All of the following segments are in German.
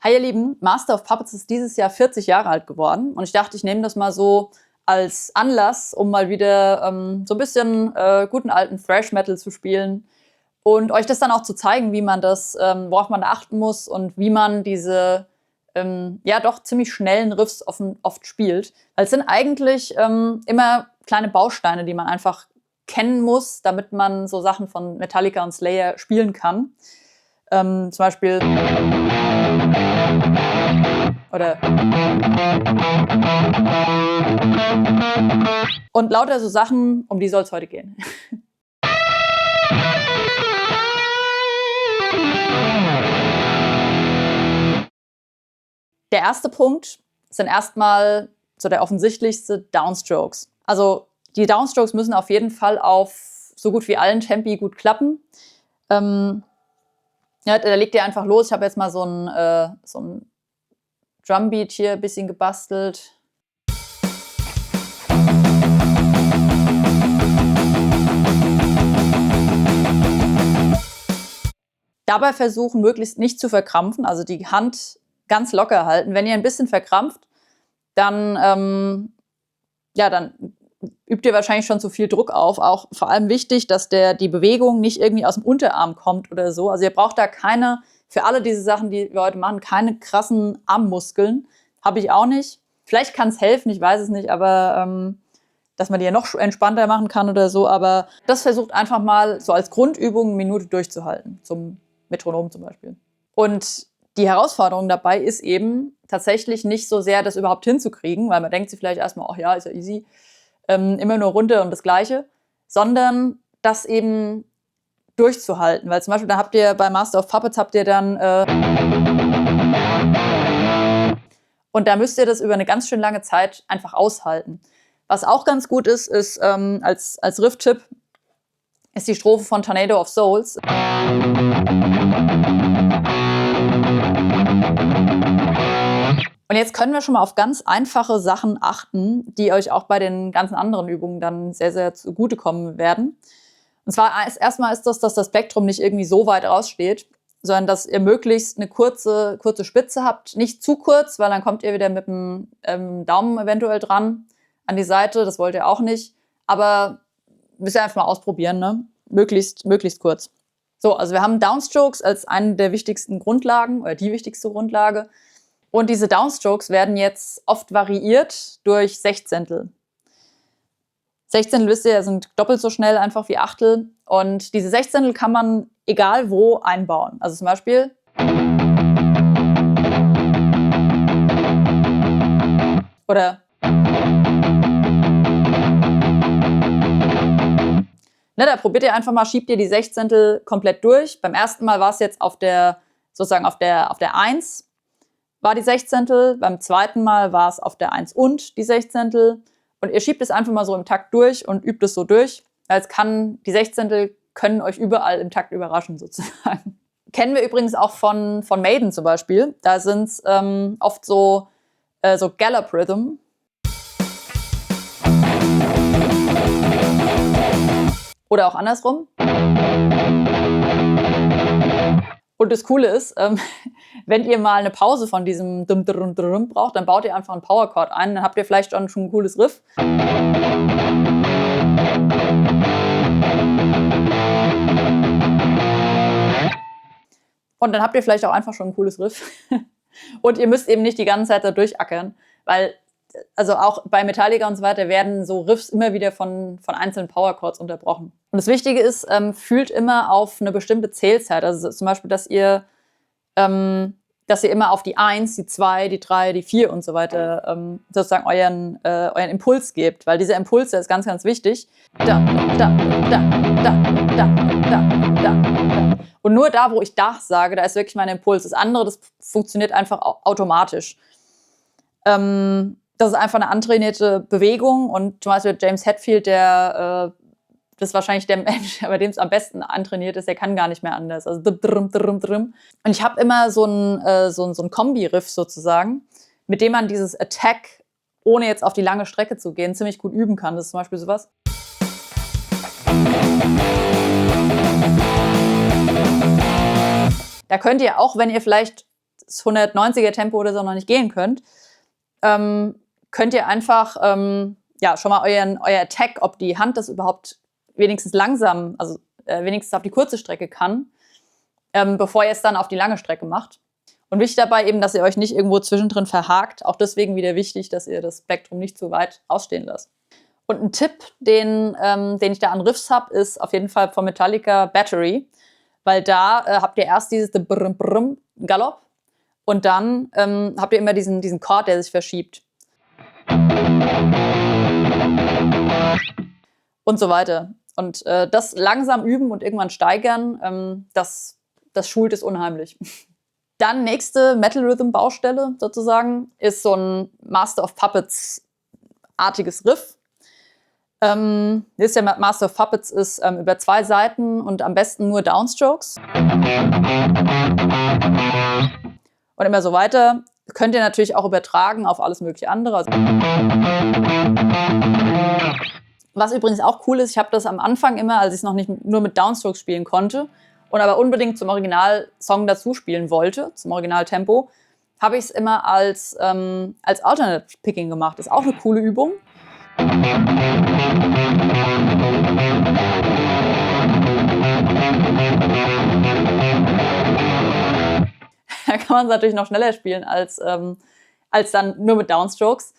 Hi ihr Lieben, Master of Puppets ist dieses Jahr 40 Jahre alt geworden und ich dachte, ich nehme das mal so als Anlass, um mal wieder so ein bisschen guten alten Thrash Metal zu spielen und euch das dann auch zu zeigen, wie man das, worauf man da achten muss und wie man diese ja doch ziemlich schnellen Riffs oft spielt. Weil es sind eigentlich immer kleine Bausteine, die man einfach kennen muss, damit man so Sachen von Metallica und Slayer spielen kann. Zum Beispiel oder und lauter so Sachen, um die soll es heute gehen. Der erste Punkt sind erstmal so der offensichtlichste Downstrokes. Also die Downstrokes müssen auf jeden Fall auf so gut wie allen Tempi gut klappen. Ja, da legt ihr einfach los. Ich habe jetzt mal so ein Drumbeat hier ein bisschen gebastelt. Dabei versuchen, möglichst nicht zu verkrampfen, also die Hand ganz locker halten. Wenn ihr ein bisschen verkrampft, dann übt ihr wahrscheinlich schon zu viel Druck auf. Auch vor allem wichtig, dass die Bewegung nicht irgendwie aus dem Unterarm kommt oder so. Also ihr braucht da für alle diese Sachen, die wir heute machen, keine krassen Armmuskeln. Habe ich auch nicht. Vielleicht kann es helfen, ich weiß es nicht, aber dass man die ja noch entspannter machen kann oder so. Aber das versucht einfach mal so als Grundübung 1 Minute durchzuhalten, zum Metronom zum Beispiel. Und die Herausforderung dabei ist eben tatsächlich nicht so sehr, das überhaupt hinzukriegen, weil man denkt sich vielleicht erstmal, ach ja, ist ja easy, immer nur runter und das Gleiche, sondern das eben durchzuhalten. Weil zum Beispiel, da habt ihr bei Master of Puppets und da müsst ihr das über eine ganz schön lange Zeit einfach aushalten. Was auch ganz gut ist als Riff-Tipp, ist die Strophe von Tornado of Souls. Und jetzt können wir schon mal auf ganz einfache Sachen achten, die euch auch bei den ganzen anderen Übungen dann sehr, sehr zugutekommen werden. Und zwar erstmal ist das, dass das Plektrum nicht irgendwie so weit raussteht, sondern dass ihr möglichst eine kurze Spitze habt. Nicht zu kurz, weil dann kommt ihr wieder mit dem Daumen eventuell dran an die Seite. Das wollt ihr auch nicht. Aber müsst ihr einfach mal ausprobieren, ne? Möglichst kurz. So, also wir haben Downstrokes als eine der wichtigsten Grundlagen oder die wichtigste Grundlage. Und diese Downstrokes werden jetzt oft variiert durch Sechzehntel. Sechzehntel, wisst ihr, sind doppelt so schnell einfach wie Achtel. Und diese Sechzehntel kann man egal wo einbauen. Also zum Beispiel oder da probiert ihr einfach mal, schiebt ihr die Sechzehntel komplett durch. Beim ersten Mal war es jetzt auf der 1 war die Sechzehntel, beim zweiten Mal war es auf der 1 und die Sechzehntel. Und ihr schiebt es einfach mal so im Takt durch und übt es so durch. Die Sechzehntel können euch überall im Takt überraschen sozusagen. Kennen wir übrigens auch von Maiden zum Beispiel. Da sind es oft so Gallop Rhythm. Oder auch andersrum. Und das Coole ist, wenn ihr mal eine Pause von diesem Dum Dum Dum braucht, dann baut ihr einfach einen Powerchord ein, dann habt ihr vielleicht schon ein cooles Riff. Und dann habt ihr vielleicht auch einfach schon ein cooles Riff. Und ihr müsst eben nicht die ganze Zeit da durchackern, weil also auch bei Metallica und so weiter werden so Riffs immer wieder von einzelnen Powerchords unterbrochen. Und das Wichtige ist, fühlt immer auf eine bestimmte Zählzeit. Also zum Beispiel, dass ihr immer auf die 1, die 2, die 3, die 4 und so weiter sozusagen euren Impuls gebt. Weil dieser Impuls, der ist ganz, ganz wichtig. Da, da, da, da, da, da, da. Und nur da, wo ich da sage, da ist wirklich mein Impuls. Das andere, das funktioniert einfach automatisch. Das ist einfach eine antrainierte Bewegung und zum Beispiel James Hetfield, das ist wahrscheinlich der Mensch, bei dem es am besten antrainiert ist, der kann gar nicht mehr anders. Also drum, drum, drum. Und ich habe immer so ein Kombi-Riff sozusagen, mit dem man dieses Attack, ohne jetzt auf die lange Strecke zu gehen, ziemlich gut üben kann. Das ist zum Beispiel sowas. Da könnt ihr auch, wenn ihr vielleicht das 190er Tempo oder so noch nicht gehen könnt, könnt ihr einfach ja, schon mal euer Attack, ob die Hand das überhaupt wenigstens langsam, also wenigstens auf die kurze Strecke kann, bevor ihr es dann auf die lange Strecke macht. Und wichtig dabei eben, dass ihr euch nicht irgendwo zwischendrin verhakt. Auch deswegen wieder wichtig, dass ihr das Plektrum nicht zu weit ausstehen lasst. Und ein Tipp, den ich da an Riffs habe, ist auf jeden Fall von Metallica Battery. Weil da habt ihr erst dieses Brrm, Brrm, Galopp und dann habt ihr immer diesen Chord, der sich verschiebt. Und so weiter. Und das langsam üben und irgendwann steigern, das schult es unheimlich. Dann nächste Metal Rhythm Baustelle sozusagen ist so ein Master of Puppets artiges Riff. Der Master of Puppets ist über 2 Seiten und am besten nur Downstrokes. Und immer so weiter. Könnt ihr natürlich auch übertragen auf alles mögliche andere. Was übrigens auch cool ist, ich habe das am Anfang immer, als ich es noch nicht nur mit Downstrokes spielen konnte und aber unbedingt zum Originalsong dazu spielen wollte, zum Originaltempo, habe ich es immer als Alternate Picking gemacht. Ist auch eine coole Übung. Da kann man es natürlich noch schneller spielen als dann nur mit Downstrokes.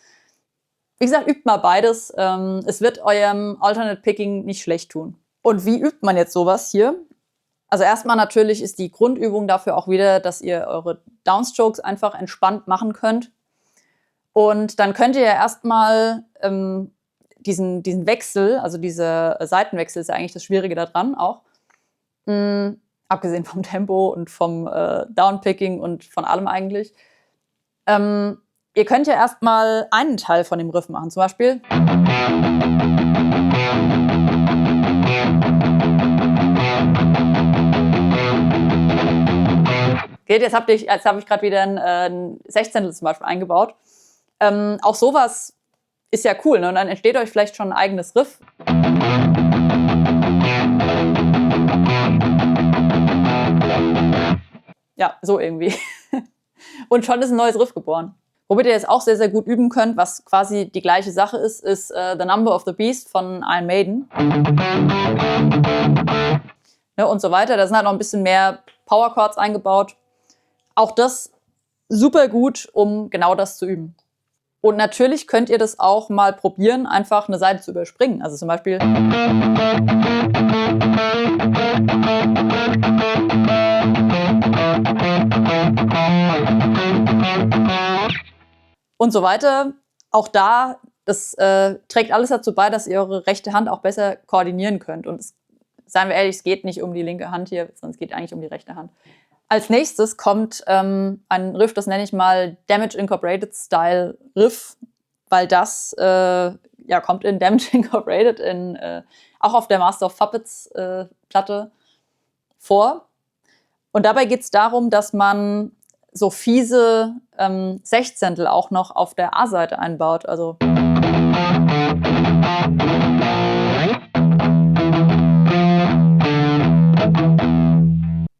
Wie gesagt, übt mal beides. Es wird eurem Alternate Picking nicht schlecht tun. Und wie übt man jetzt sowas hier? Also erstmal natürlich ist die Grundübung dafür auch wieder, dass ihr eure Downstrokes einfach entspannt machen könnt. Und dann könnt ihr ja erstmal diesen Wechsel, also dieser Seitenwechsel ist ja eigentlich das Schwierige daran auch, abgesehen vom Tempo und vom Downpicking und von allem eigentlich. Ihr könnt ja erstmal einen Teil von dem Riff machen, zum Beispiel. Geht, jetzt habe ich gerade wieder ein Sechzehntel zum Beispiel eingebaut. Auch sowas ist ja cool, ne? Und dann entsteht euch vielleicht schon ein eigenes Riff. Ja, so irgendwie. Und schon ist ein neues Riff geboren. Womit ihr jetzt auch sehr, sehr gut üben könnt, was quasi die gleiche Sache ist The Number of the Beast von Iron Maiden. Ne, und so weiter. Da sind halt noch ein bisschen mehr Power Chords eingebaut. Auch das super gut, um genau das zu üben. Und natürlich könnt ihr das auch mal probieren, einfach eine Seite zu überspringen. Also zum Beispiel. Und so weiter. Auch da, das trägt alles dazu bei, dass ihr eure rechte Hand auch besser koordinieren könnt. Und seien wir ehrlich, es geht nicht um die linke Hand hier, sondern es geht eigentlich um die rechte Hand. Als nächstes kommt ein Riff, das nenne ich mal Damage Incorporated Style Riff, weil das kommt in Damage Incorporated auch auf der Master of Puppets Platte vor. Und dabei geht es darum, dass man so fiese Sechzehntel auch noch auf der A-Seite einbaut. Also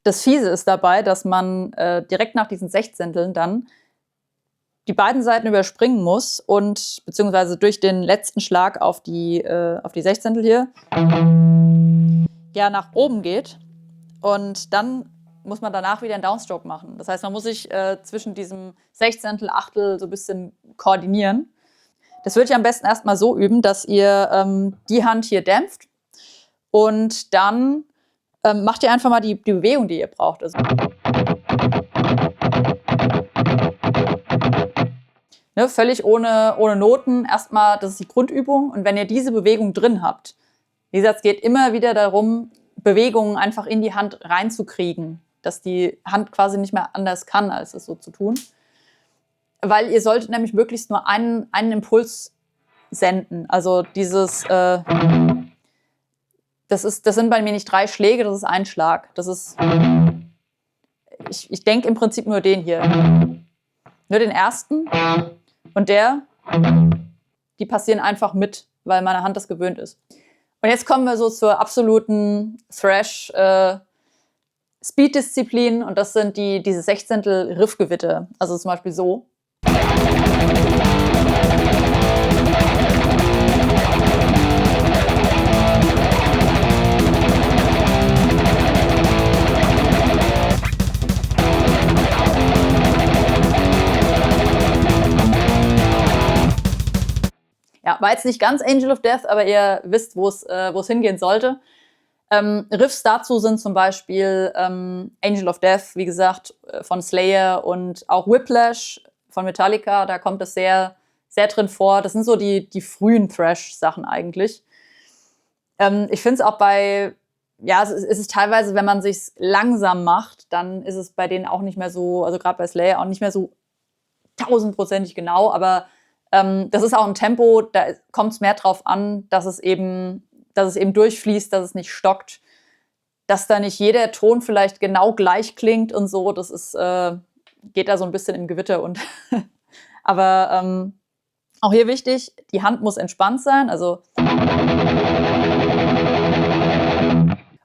das Fiese ist dabei, dass man direkt nach diesen Sechzehnteln dann die beiden Seiten überspringen muss und beziehungsweise durch den letzten Schlag auf die Sechzehntel hier ja nach oben geht und dann muss man danach wieder einen Downstroke machen. Das heißt, man muss sich zwischen diesem Sechzehntel, Achtel so ein bisschen koordinieren. Das würde ich am besten erstmal so üben, dass ihr die Hand hier dämpft und dann macht ihr einfach mal die Bewegung, die ihr braucht. Also, ne, völlig ohne Noten. Erstmal, das ist die Grundübung. Und wenn ihr diese Bewegung drin habt, wie gesagt, es geht immer wieder darum, Bewegungen einfach in die Hand reinzukriegen, dass die Hand quasi nicht mehr anders kann, als es so zu tun. Weil ihr solltet nämlich möglichst nur einen Impuls senden. Also dieses das sind bei mir nicht 3 Schläge, das ist ein Schlag. Das ist, ich denke im Prinzip nur den hier. Nur den ersten und die passieren einfach mit, weil meine Hand das gewöhnt ist. Und jetzt kommen wir so zur absoluten Thrash Speed-Disziplinen und das sind diese Sechzehntel Riffgewitte. Also zum Beispiel so. Ja, war jetzt nicht ganz Angel of Death, aber ihr wisst, wo es hingehen sollte. Riffs dazu sind zum Beispiel Angel of Death, wie gesagt, von Slayer und auch Whiplash von Metallica. Da kommt es sehr, sehr drin vor. Das sind so die frühen Thrash-Sachen eigentlich. Ich finde es auch es ist teilweise, wenn man es sich langsam macht, dann ist es bei denen auch nicht mehr so, also gerade bei Slayer auch nicht mehr so 1000%ig genau, aber das ist auch ein Tempo, da kommt es mehr drauf an, dass es eben durchfließt, dass es nicht stockt, dass da nicht jeder Ton vielleicht genau gleich klingt und so. Das ist, geht da so ein bisschen im Gewitter und aber auch hier wichtig, die Hand muss entspannt sein, also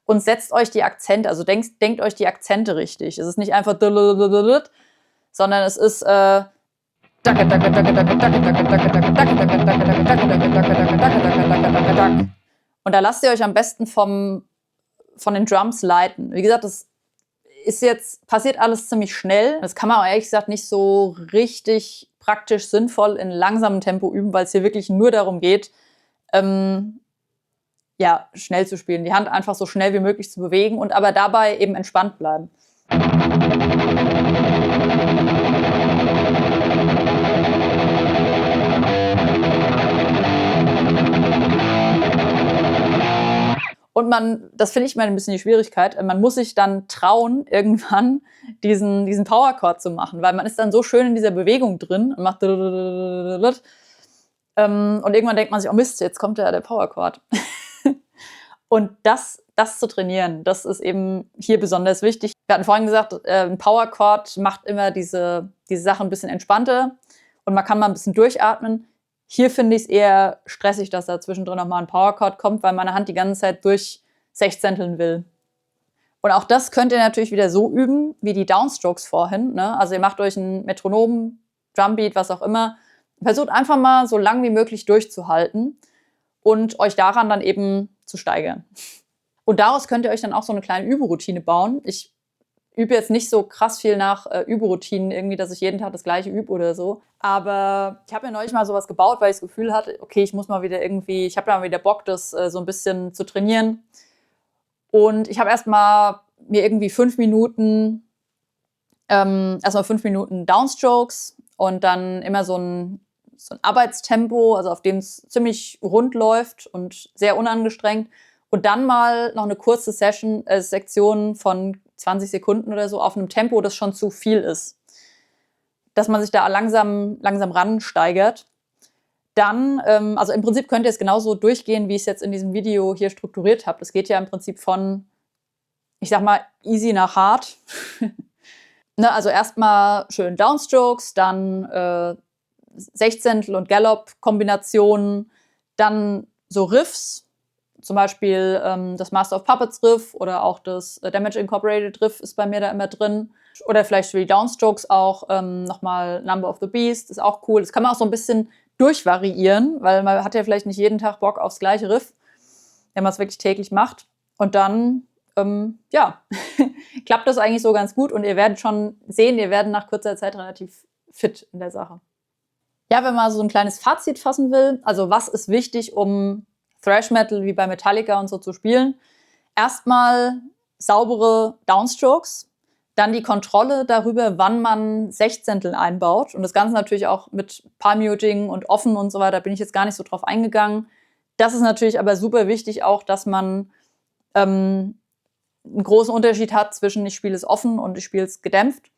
und setzt euch die Akzente, also denkt euch die Akzente richtig. Es ist nicht einfach sondern es ist und da lasst ihr euch am besten von den Drums leiten. Wie gesagt, das passiert alles ziemlich schnell. Das kann man auch ehrlich gesagt nicht so richtig praktisch sinnvoll in langsamem Tempo üben, weil es hier wirklich nur darum geht, schnell zu spielen. Die Hand einfach so schnell wie möglich zu bewegen und aber dabei eben entspannt bleiben. Und das finde ich mal ein bisschen die Schwierigkeit, man muss sich dann trauen, irgendwann diesen Power-Chord zu machen, weil man ist dann so schön in dieser Bewegung drin und macht und irgendwann denkt man sich, oh Mist, jetzt kommt ja der Power-Chord. Und das zu trainieren, das ist eben hier besonders wichtig. Wir hatten vorhin gesagt, ein Power-Chord macht immer diese Sache ein bisschen entspannter und man kann mal ein bisschen durchatmen. Hier finde ich es eher stressig, dass da zwischendrin nochmal ein Power-Chord kommt, weil meine Hand die ganze Zeit durch Sechzehnteln will. Und auch das könnt ihr natürlich wieder so üben, wie die Downstrokes vorhin. Ne? Also ihr macht euch ein Metronom, Drumbeat, was auch immer. Versucht einfach mal so lang wie möglich durchzuhalten und euch daran dann eben zu steigern. Und daraus könnt ihr euch dann auch so eine kleine Überoutine bauen. Ich übe jetzt nicht so krass viel nach Überoutinen, irgendwie, dass ich jeden Tag das Gleiche übe oder so. Aber ich habe mir neulich mal sowas gebaut, weil ich das Gefühl hatte, okay, ich habe da mal wieder Bock, das so ein bisschen zu trainieren. Und ich habe erstmal mir irgendwie 5 Minuten Downstrokes und dann immer so ein Arbeitstempo, also auf dem es ziemlich rund läuft und sehr unangestrengt. Und dann mal noch eine kurze Sektion von 20 Sekunden oder so auf einem Tempo, das schon zu viel ist. Dass man sich da langsam ransteigert. Dann, also im Prinzip könnt ihr es genauso durchgehen, wie ich es jetzt in diesem Video hier strukturiert habe. Das geht ja im Prinzip von, ich sag mal, easy nach hard. Ne, also erstmal schön Downstrokes, dann Sechzehntel- und Gallop-Kombinationen, dann so Riffs, zum Beispiel das Master of Puppets Riff oder auch das Damage Incorporated Riff ist bei mir da immer drin. Oder vielleicht für die Downstrokes auch nochmal Number of the Beast, ist auch cool. Das kann man auch so ein bisschen durchvariieren, weil man hat ja vielleicht nicht jeden Tag Bock aufs gleiche Riff, wenn man es wirklich täglich macht. Und dann, klappt das eigentlich so ganz gut und ihr werdet schon sehen, ihr werdet nach kurzer Zeit relativ fit in der Sache. Ja, wenn man so ein kleines Fazit fassen will, also was ist wichtig, um Thrash Metal wie bei Metallica und so zu spielen? Erstmal saubere Downstrokes, dann die Kontrolle darüber, wann man Sechzehntel einbaut und das Ganze natürlich auch mit Palm-Muting und offen und so weiter, bin ich jetzt gar nicht so drauf eingegangen. Das ist natürlich aber super wichtig auch, dass man einen großen Unterschied hat zwischen ich spiele es offen und ich spiele es gedämpft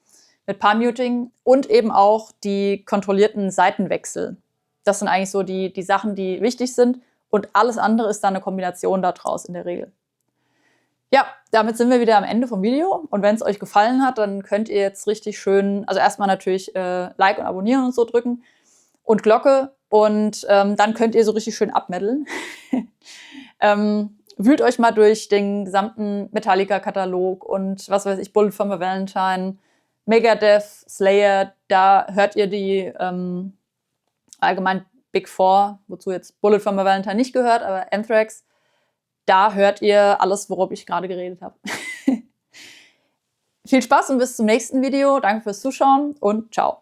mit Palm-Muting und eben auch die kontrollierten Seitenwechsel. Das sind eigentlich so die Sachen, die wichtig sind. Und alles andere ist dann eine Kombination daraus in der Regel. Ja, damit sind wir wieder am Ende vom Video. Und wenn es euch gefallen hat, dann könnt ihr jetzt richtig schön, also erstmal natürlich Like und Abonnieren und so drücken und Glocke. Und dann könnt ihr so richtig schön abmeddeln. wühlt euch mal durch den gesamten Metallica-Katalog und was weiß ich, Bullet for My Valentine, Megadeth, Slayer, da hört ihr die allgemein Big Four, wozu jetzt Bullet for My Valentine nicht gehört, aber Anthrax, da hört ihr alles, worüber ich gerade geredet habe. Viel Spaß und bis zum nächsten Video. Danke fürs Zuschauen und ciao.